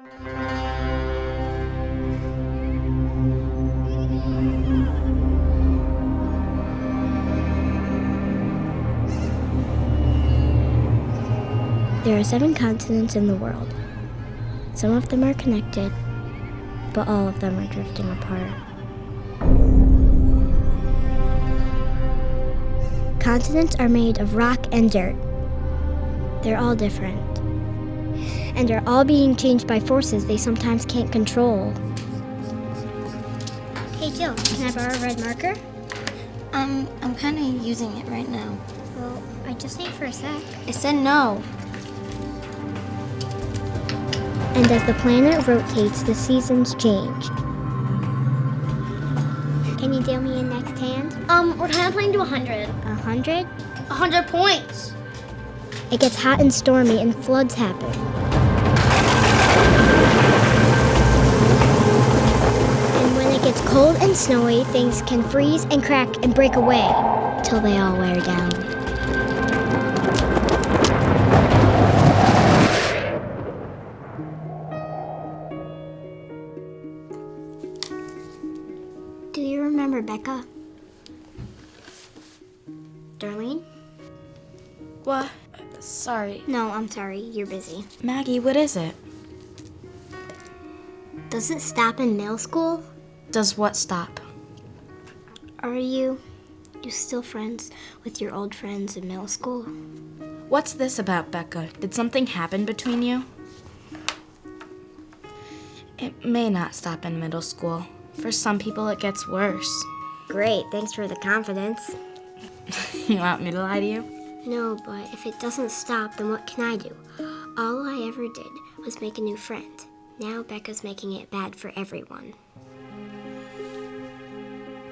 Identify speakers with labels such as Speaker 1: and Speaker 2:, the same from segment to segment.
Speaker 1: There are 7 continents in the world. Some of them are connected, but all of them are drifting apart. Continents are made of rock and dirt. They're all different. And they're all being changed by forces they sometimes can't control. Hey Jill, can I borrow a red marker?
Speaker 2: I'm kind of using it right now.
Speaker 1: Well, I just need for a sec.
Speaker 2: I said no.
Speaker 1: And as the planet rotates, the seasons change. Can you deal me a next hand?
Speaker 2: We're kind of playing to 100.
Speaker 1: 100?
Speaker 2: 100 points.
Speaker 1: It gets hot and stormy and floods happen. And when it gets cold and snowy, things can freeze and crack and break away till they all wear down. Do you remember Becca? Darlene?
Speaker 3: What? Sorry.
Speaker 1: No, I'm sorry. You're busy.
Speaker 3: Maggie, what is it?
Speaker 1: Does it stop in middle school?
Speaker 3: Does what stop?
Speaker 1: Are you still friends with your old friends in middle school?
Speaker 3: What's this about, Becca? Did something happen between you? It may not stop in middle school. For some people, it gets worse.
Speaker 1: Great, thanks for the confidence.
Speaker 3: You want me to lie to you?
Speaker 1: No, but if it doesn't stop, then what can I do? All I ever did was make a new friend. Now Becca's making it bad for everyone.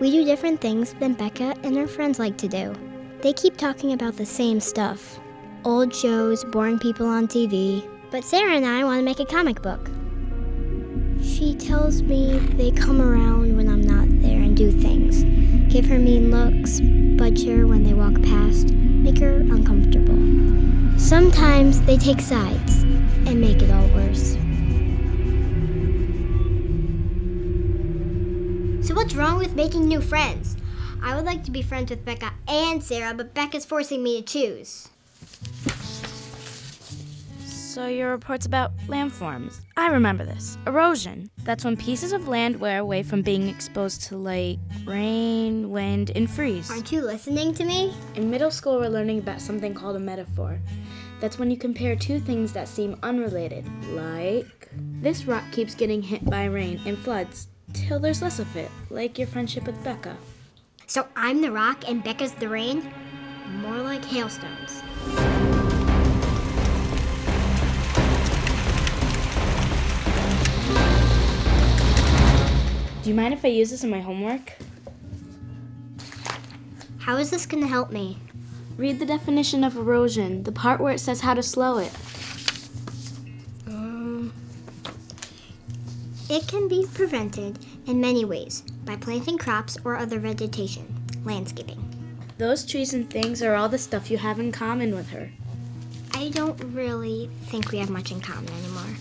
Speaker 1: We do different things than Becca and her friends like to do. They keep talking about the same stuff. Old shows, boring people on TV. But Sarah and I want to make a comic book. She tells me they come around when I'm not there and do things. Give her mean looks, budge her when they walk past, make her uncomfortable. Sometimes they take sides and make it all worse. So what's wrong with making new friends? I would like to be friends with Becca and Sarah, but Becca's forcing me to choose.
Speaker 3: So your report's about landforms. I remember this. Erosion. That's when pieces of land wear away from being exposed to light, rain, wind, and freeze.
Speaker 1: Aren't you listening to me?
Speaker 3: In middle school, we're learning about something called a metaphor. That's when you compare two things that seem unrelated. Like, this rock keeps getting hit by rain and floods till there's less of it, like your friendship with Becca.
Speaker 1: So I'm the rock and Becca's the rain? More like hailstones.
Speaker 3: Do you mind if I use this in my homework?
Speaker 1: How is this going to help me?
Speaker 3: Read the definition of erosion, the part where it says how to slow it.
Speaker 1: It can be prevented in many ways by planting crops or other vegetation, landscaping.
Speaker 3: Those trees and things are all the stuff you have in common with her.
Speaker 1: I don't really think we have much in common anymore.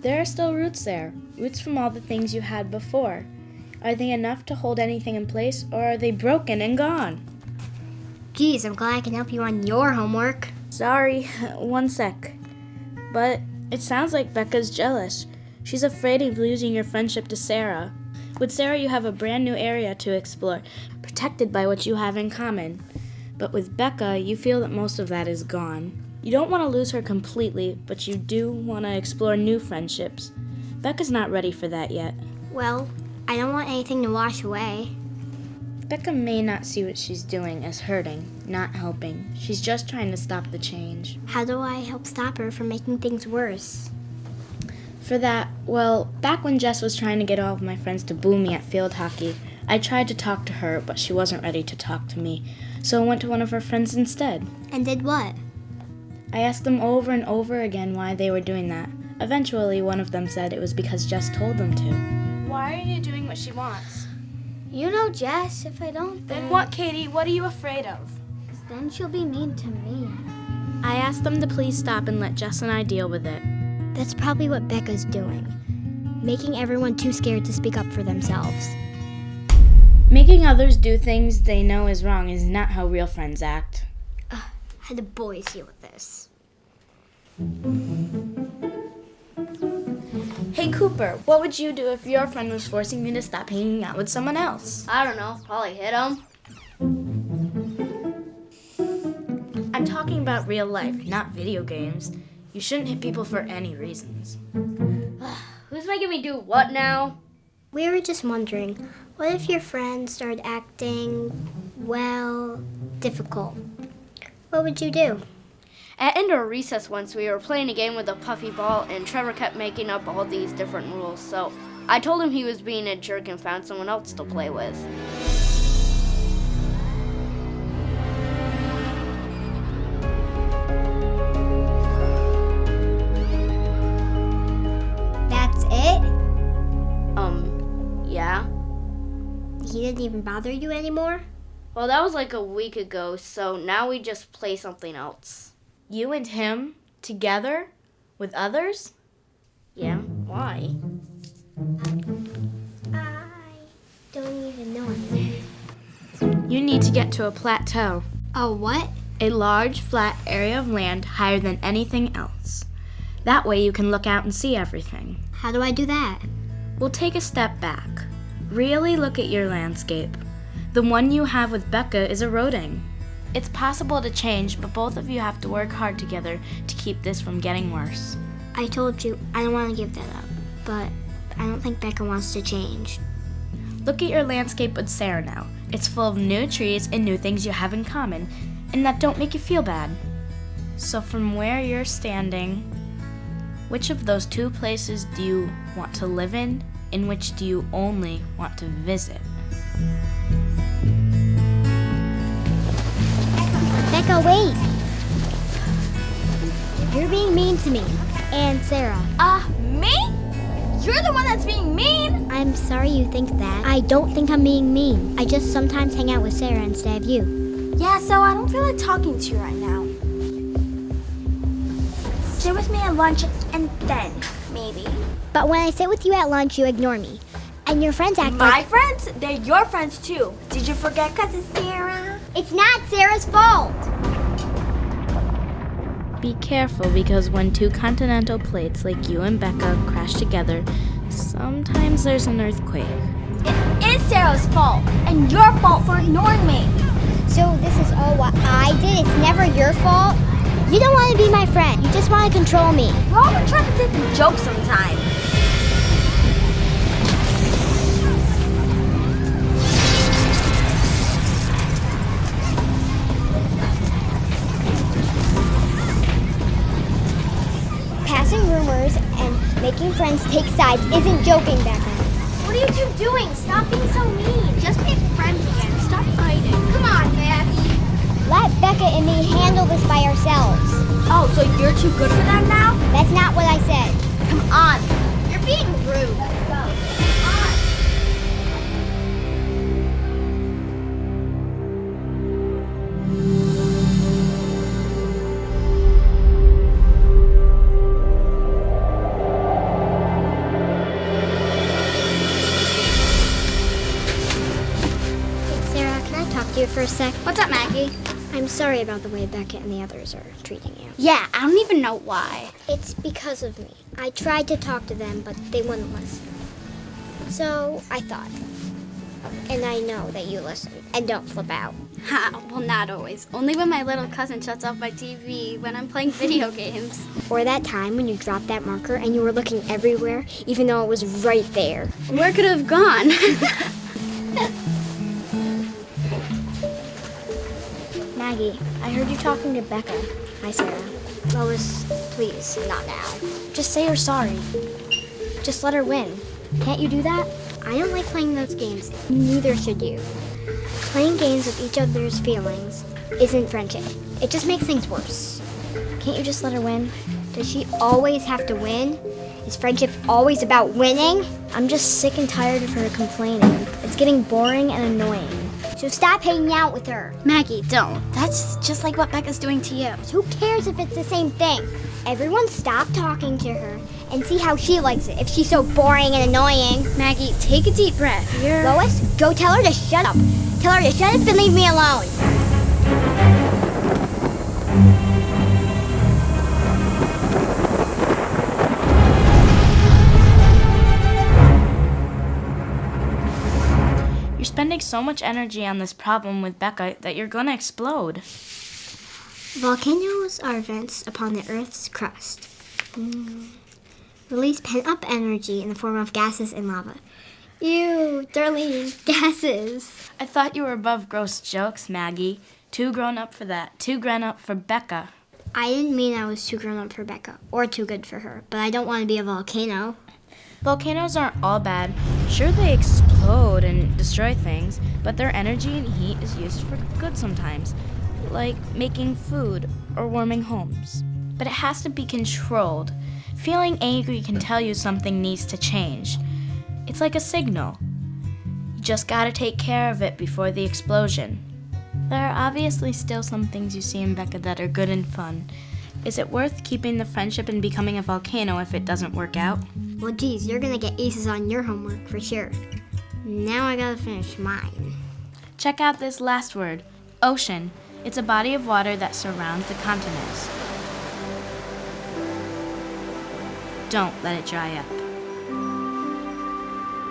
Speaker 3: There are still roots there, roots from all the things you had before. Are they enough to hold anything in place, or are they broken and gone?
Speaker 1: Geez, I'm glad I can help you on your homework.
Speaker 3: Sorry, one sec. But it sounds like Becca's jealous. She's afraid of losing your friendship to Sarah. With Sarah, you have a brand new area to explore, protected by what you have in common. But with Becca, you feel that most of that is gone. You don't want to lose her completely, but you do want to explore new friendships. Becca's not ready for that yet.
Speaker 1: Well, I don't want anything to wash away.
Speaker 3: Becca may not see what she's doing as hurting, not helping. She's just trying to stop the change.
Speaker 1: How do I help stop her from making things worse?
Speaker 3: For that, well, back when Jess was trying to get all of my friends to boo me at field hockey, I tried to talk to her, but she wasn't ready to talk to me, so I went to one of her friends instead.
Speaker 1: And did what?
Speaker 3: I asked them over and over again why they were doing that. Eventually, one of them said it was because Jess told them to. Why are you doing what she wants?
Speaker 2: You know Jess. If I don't,
Speaker 3: Then what, Katie? What are you afraid of?
Speaker 2: then she'll be mean to me.
Speaker 3: I asked them to please stop and let Jess and I deal with it.
Speaker 1: That's probably what Becca's doing. Making everyone too scared to speak up for themselves.
Speaker 3: Making others do things they know is wrong is not how real friends act.
Speaker 1: How do boys deal with this?
Speaker 3: Hey Cooper, what would you do if your friend was forcing you to stop hanging out with someone else?
Speaker 4: I don't know, probably hit him.
Speaker 3: I'm talking about real life, not video games. You shouldn't hit people for any reasons.
Speaker 4: Who's making me do what now?
Speaker 1: We were just wondering, what if your friend started acting, well, difficult? What would you do?
Speaker 4: At indoor recess once, we were playing a game with a puffy ball, and Trevor kept making up all these different rules, so I told him he was being a jerk and found someone else to play with.
Speaker 1: That's it?
Speaker 4: Yeah.
Speaker 1: He didn't even bother you anymore?
Speaker 4: Well, that was like a week ago, so now we just play something else.
Speaker 3: You and him together with others?
Speaker 4: Yeah, why?
Speaker 1: I don't even know him.
Speaker 3: You need to get to a plateau,
Speaker 1: Oh, what?
Speaker 3: a large, flat area of land higher than anything else. That way you can look out and see everything.
Speaker 1: How do I do that?
Speaker 3: We'll take a step back. Really look at your landscape. The one you have with Becca is eroding. It's possible to change, but both of you have to work hard together to keep this from getting worse.
Speaker 1: I told you, I don't want to give that up, but I don't think Becca wants to change.
Speaker 3: Look at your landscape with Sarah now. It's full of new trees and new things you have in common, and that don't make you feel bad. So from where you're standing, which of those two places do you want to live in, and which do you only want to visit?
Speaker 1: Becca, wait! You're being mean to me. And Sarah.
Speaker 2: Me? You're the one that's being mean?
Speaker 1: I'm sorry you think that. I don't think I'm being mean. I just sometimes hang out with Sarah instead of you.
Speaker 2: Yeah, so I don't feel like talking to you right now. Sit with me at lunch and then, maybe.
Speaker 1: But when I sit with you at lunch, you ignore me. And your friends act
Speaker 2: My
Speaker 1: like...
Speaker 2: friends? They're your friends too. Did you forget Cousin Sarah?
Speaker 1: It's not Sarah's fault!
Speaker 3: Be careful, because when two continental plates like you and Becca crash together, sometimes there's an earthquake.
Speaker 2: It is Sarah's fault, and your fault for ignoring me.
Speaker 1: So this is all what I did? It's never your fault? You don't want to be my friend. You just want to control me.
Speaker 2: We're all trying to take a joke sometimes.
Speaker 1: Passing rumors and making friends take sides isn't joking, Becca.
Speaker 2: What are you two doing? Stop being so mean. Just be friends again. Stop fighting. Come on, Maggie.
Speaker 1: Let Becca and me handle this by ourselves.
Speaker 2: Oh, so you're too good for them now?
Speaker 1: That's not what I said.
Speaker 2: Come on. You're being rude. Let's go. Come on.
Speaker 1: Sarah, can I talk to you for a sec?
Speaker 2: What's up, Maggie?
Speaker 1: I'm sorry about the way Becca and the others are treating you.
Speaker 2: Yeah, I don't even know why.
Speaker 1: It's because of me. I tried to talk to them, but they wouldn't listen. So I thought. And I know that you listen and don't flip out.
Speaker 5: Ha, well, not always. Only when my little cousin shuts off my TV when I'm playing video games.
Speaker 1: Or that time when you dropped that marker and you were looking everywhere, even though it was right there.
Speaker 5: Where could it have gone?
Speaker 1: Maggie, I heard you talking to Becca. Hi, Sarah. Lois, please, not now. Just say you're sorry. Just let her win. Can't you do that? I don't like playing those games. Neither should you. Playing games with each other's feelings isn't friendship. It just makes things worse. Can't you just let her win? Does she always have to win? Is friendship always about winning? I'm just sick and tired of her complaining. It's getting boring and annoying. So stop hanging out with her.
Speaker 5: Maggie, don't. That's just like what Becca's doing to you.
Speaker 1: Who cares if it's the same thing? Everyone stop talking to her and see how she likes it if she's so boring and annoying.
Speaker 5: Maggie, take a deep breath.
Speaker 1: Lois, go tell her to shut up. Tell her to shut up and leave me alone.
Speaker 3: You're spending so much energy on this problem with Becca that you're gonna explode.
Speaker 1: Volcanoes are vents upon the Earth's crust. Release pent-up energy in the form of gases and lava. Ew, Darlene, gases.
Speaker 3: I thought you were above gross jokes, Maggie. Too grown up for that. Too grown up for Becca.
Speaker 1: I didn't mean I was too grown up for Becca, or too good for her, but I don't want to be a volcano.
Speaker 3: Volcanoes aren't all bad. Sure, they explode and destroy things, but their energy and heat is used for good sometimes, like making food or warming homes. But it has to be controlled. Feeling angry can tell you something needs to change. It's like a signal. You just gotta take care of it before the explosion. There are obviously still some things you see in Becca that are good and fun. Is it worth keeping the friendship and becoming a volcano if it doesn't work out?
Speaker 1: Well, geez, you're gonna get aces on your homework for sure. Now I gotta finish mine.
Speaker 3: Check out this last word, ocean. It's a body of water that surrounds the continents. Don't let it dry up.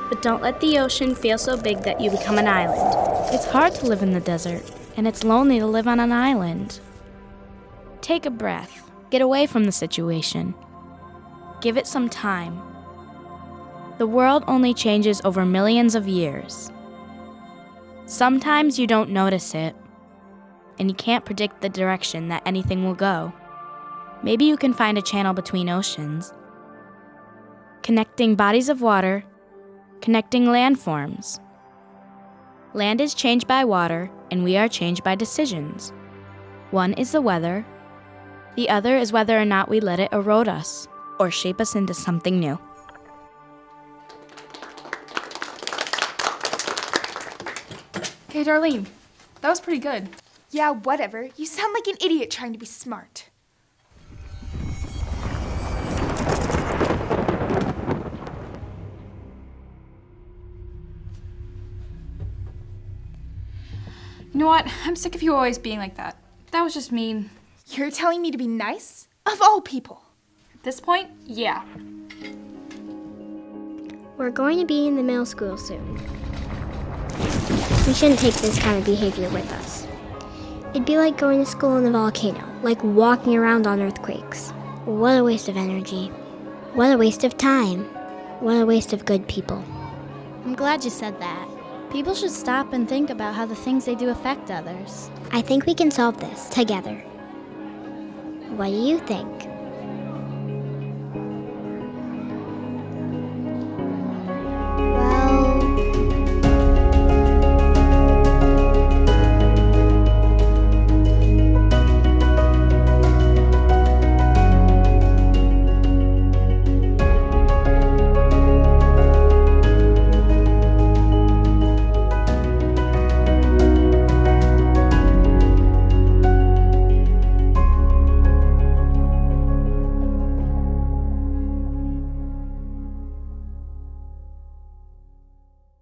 Speaker 3: But don't let the ocean feel so big that you become an island. It's hard to live in the desert, and it's lonely to live on an island. Take a breath. Get away from the situation. Give it some time. The world only changes over millions of years. Sometimes you don't notice it, and you can't predict the direction that anything will go. Maybe you can find a channel between oceans, connecting bodies of water, connecting landforms. Land is changed by water, and we are changed by decisions. One is the weather. The other is whether or not we let it erode us or shape us into something new.
Speaker 6: Okay, Darlene, that was pretty good.
Speaker 7: Yeah, whatever. You sound like an idiot trying to be smart.
Speaker 6: You know what? I'm sick of you always being like that. That was just mean.
Speaker 7: You're telling me to be nice? Of all people.
Speaker 6: At this point, yeah.
Speaker 1: We're going to be in the middle school soon. We shouldn't take this kind of behavior with us. It'd be like going to school in a volcano, like walking around on earthquakes. What a waste of energy. What a waste of time. What a waste of good people.
Speaker 5: I'm glad you said that. People should stop and think about how the things they do affect others.
Speaker 1: I think we can solve this together. What do you think?